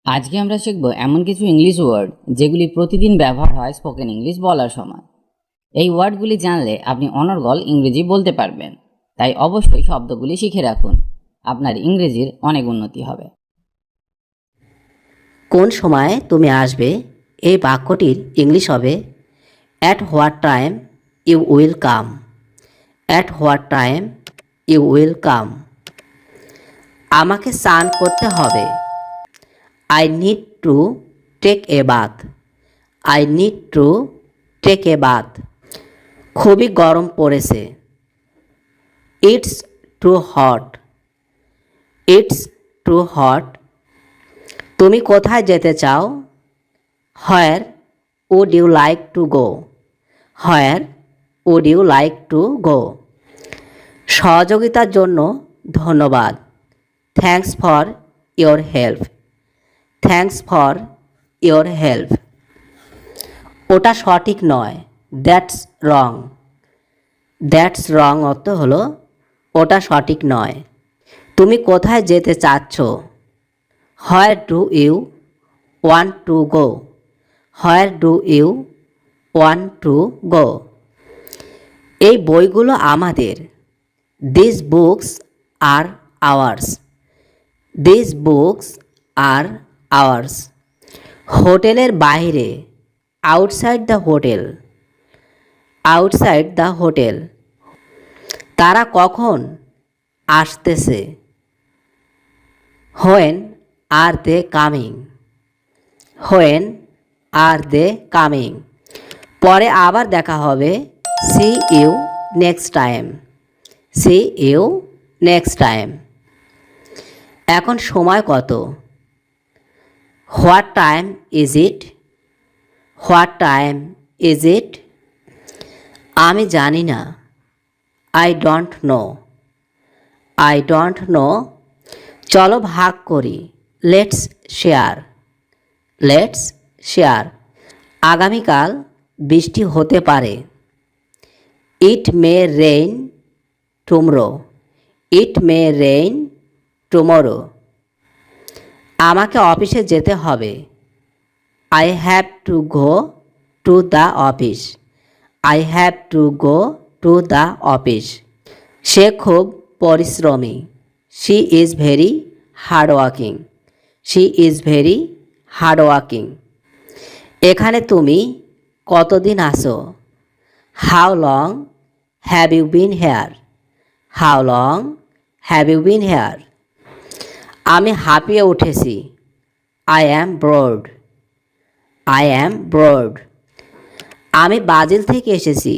আজকে আমরা শিখব এমন কিছু ইংলিশ ওয়ার্ড যেগুলি প্রতিদিন ব্যবহার হয় স্পোকেন ইংলিশ বলার সময়। এই ওয়ার্ডগুলি জানলে আপনি অনর্গল ইংরেজি বলতে পারবেন। তাই অবশ্যই শব্দগুলি শিখে রাখুন, আপনার ইংরেজির অনেক উন্নতি হবে। কোন সময় তুমি আসবে এই বাক্যটির ইংলিশ হবে at what time you will come. At what time you will come. আমাকে স্নান করতে হবে। I need to take a bath. I need to take a bath. খুবই গরম পড়েছে। It's too hot. It's too hot. তুমি কোথায় যেতে চাও? Where would you like to go? Where would you like to go? সহযোগিতার জন্য ধন্যবাদ। Thanks for your help. Thanks for your help. ওটা সঠিক নয়। That's wrong. দ্যাটস রং অর্থ হলো ওটা সঠিক নয়। তুমি কোথায় যেতে চাচ্ছ? Where do you want to go? Where do you want to go? এই বইগুলো আমাদের। This books are ours. This books are ours. হোটেলের বাইরে। Outside the hotel. Outside the hotel. তারা কখন আসতেছে? When are they coming? When are they coming? পরে আবার দেখা হবে। See you next time. See you next time. এখন সময় কত? What time is it? What time is it? আমি জানি না। I don't know. I don't know. চলো ভাগ করি। Let's share. Let's share. আগামীকাল বৃষ্টি হতে পারে। It may rain tomorrow. It may rain tomorrow. আমাকে অফিসে যেতে হবে। I have to go to the office. I have to go to the office. সে খুব পরিশ্রমী। She is very hardworking. She is very hardworking. এখানে তুমি কতদিন আসো? How long have you been here? How long have you been here? আমি হাঁপিয়ে উঠেছি। I am bored. I am bored. আমি ব্রাজিল থেকে এসেছি।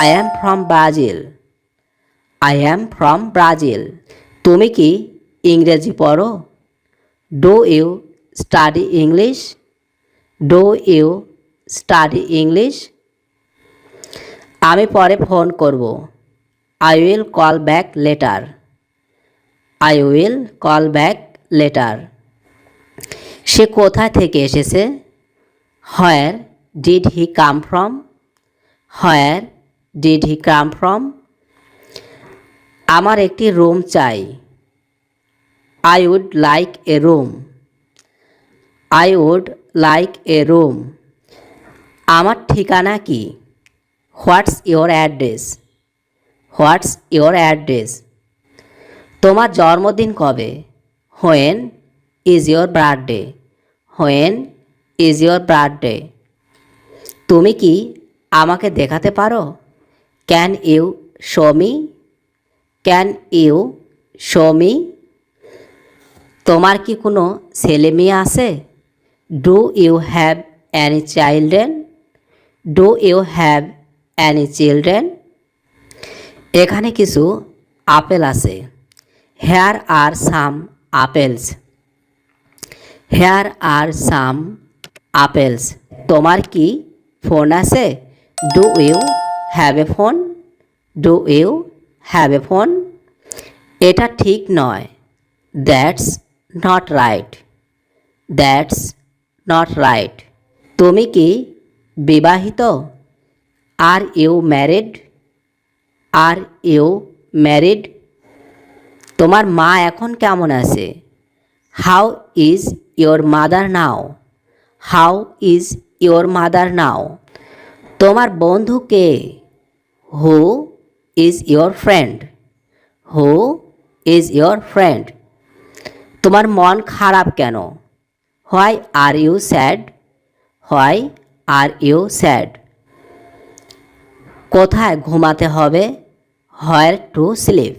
I am from Brazil. I am from Brazil. তুমি কি ইংরেজি পড়ো? Do you study English? Do you study English? আমি পরে ফোন করব। I will call back later. I will call back later. সে কোথা থেকে এসেছে? Where did he come from? Where did he come from? আমার একটি রুম চাই। I would like a room. I would like a room. আমার ঠিকানা কি? What's your address? What's your address? তোমার জন্মদিন কবে? When is your birthday? When is your birthday? তুমি কি আমাকে দেখাতে পারো? Can you show me? Can you show me? তোমার কি কোনো ছেলে মেয়ে আছে? Do you have any children? Do you have any children? এখানে কিছু আপেল আছে। Here are some apples. Here are some apples. তোমার কি ফোন আছে? Do you have a phone? Do you have a phone? এটা ঠিক নয়। That's not right. That's not right. তুমি কি বিবাহিত? Are you married? Are you married? তোমার মা এখন কেমন আছে? How is your mother now? How is your mother now? তোমার বন্ধু কে? Who is your friend? Who is your friend? তোমার মন খারাপ কেন? Why are you sad? Why are you sad? কোথায় ঘুমাতে হবে? Where to sleep?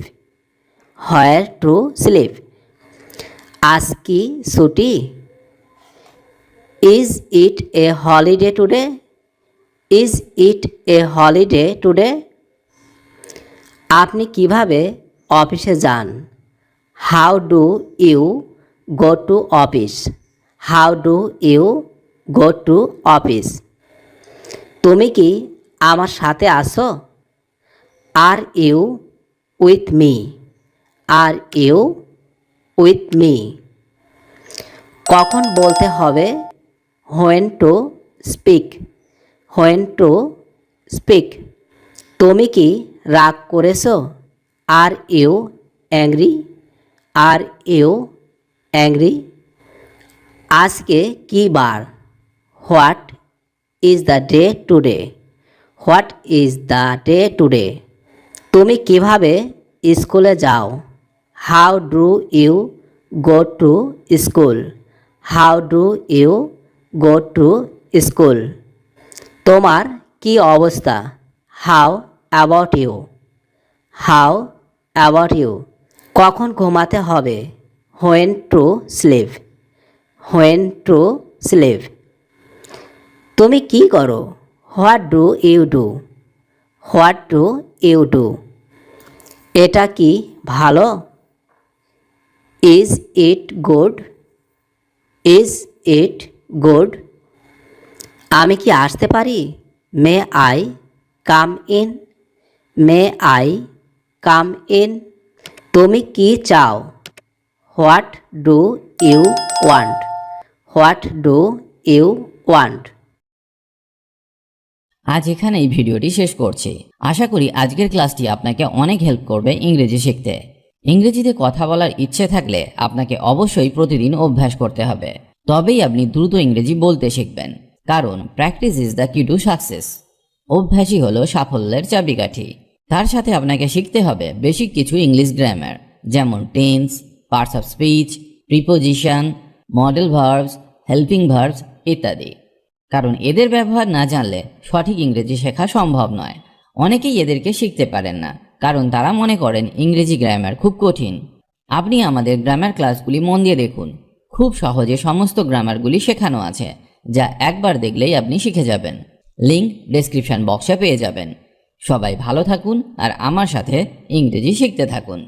Where to sleep? আজ কি ছুটি? Is it a holiday today? Is it a holiday today? আপনি কিভাবে অফিসে যান? How do you go to office? How do you go to office? তুমি কি আমার সাথে আছো? Are you with me? Are you with me? কখন বলতে হবে? When to speak? When to speak? তুমি কি রাগ করেছো? Are you angry? Are you angry? আজকে কি বার? What is the day today? What is the day today? তুমি কিভাবে স্কুলে যাও? How do you go to school? How do you go to school? তোমার কি অবস্থা? How about you? How about you? কখন ঘুমাতে হবে? When to sleep? When to sleep? তুমি কি করো? What do you do? What do you do? এটা কি ভালো? Is it good? Is it good? আমি কি আসতে পারি? May I come in? May I come in? তুমি কি চাও? What do you want? What do you want? আজ এখানে এই ভিডিওটি শেষ করছি। আশা করি আজকের ক্লাসটি আপনাকে অনেক হেল্প করবে ইংরেজি শিখতে। ইংরেজিতে কথা বলার ইচ্ছে থাকলে আপনাকে অবশ্যই প্রতিদিন অভ্যাস করতে হবে, তবেই আপনি দ্রুত ইংরেজি বলতে শিখবেন। কারণ প্র্যাকটিস ইজ দ্য কি টু সাকসেস। অভ্যাসই হলো সাফল্যের চাবিকাঠি। তার সাথে আপনাকে শিখতে হবে বেসিক কিছু ইংলিশ গ্রামার, যেমন tense, parts of speech, preposition, model verbs, helping verbs ইত্যাদি। কারণ এদের ব্যবহার না জানলে সঠিক ইংরেজি শেখা সম্ভব নয়। অনেকেই এদেরকে শিখতে পারেন না, কারণ তারা মনে করেন ইংরেজি গ্রামার খুব কঠিন। আপনি আমাদের গ্রামার ক্লাসগুলি মন দিয়ে দেখুন, খুব সহজে সমস্ত গ্রামারগুলি শেখানো আছে, যা একবার দেখলেই আপনি শিখে যাবেন। লিংক ডেসক্রিপশন বক্সে পেয়ে যাবেন। সবাই ভালো থাকুন আর আমার সাথে ইংরেজি শিখতে থাকুন।